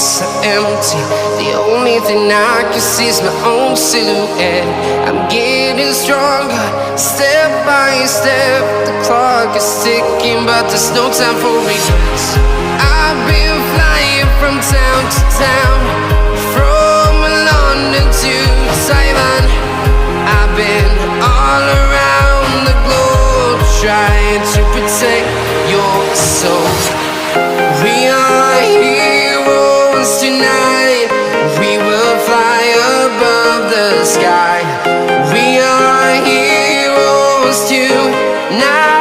so empty. The only thing I can see is my own silhouette. I'm getting stronger, step by step. The clock is ticking, but there's no time for regrets. I've been flying from town to town, from London to Taiwan. I've been all around the globe, trying to protect your soul. We are heroes tonight. We will fly above the sky. We are heroes tonight.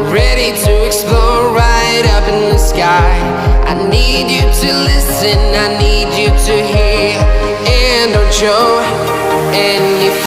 Ready to explore right up in the sky. I need you to listen, I need you to hear, and don't show any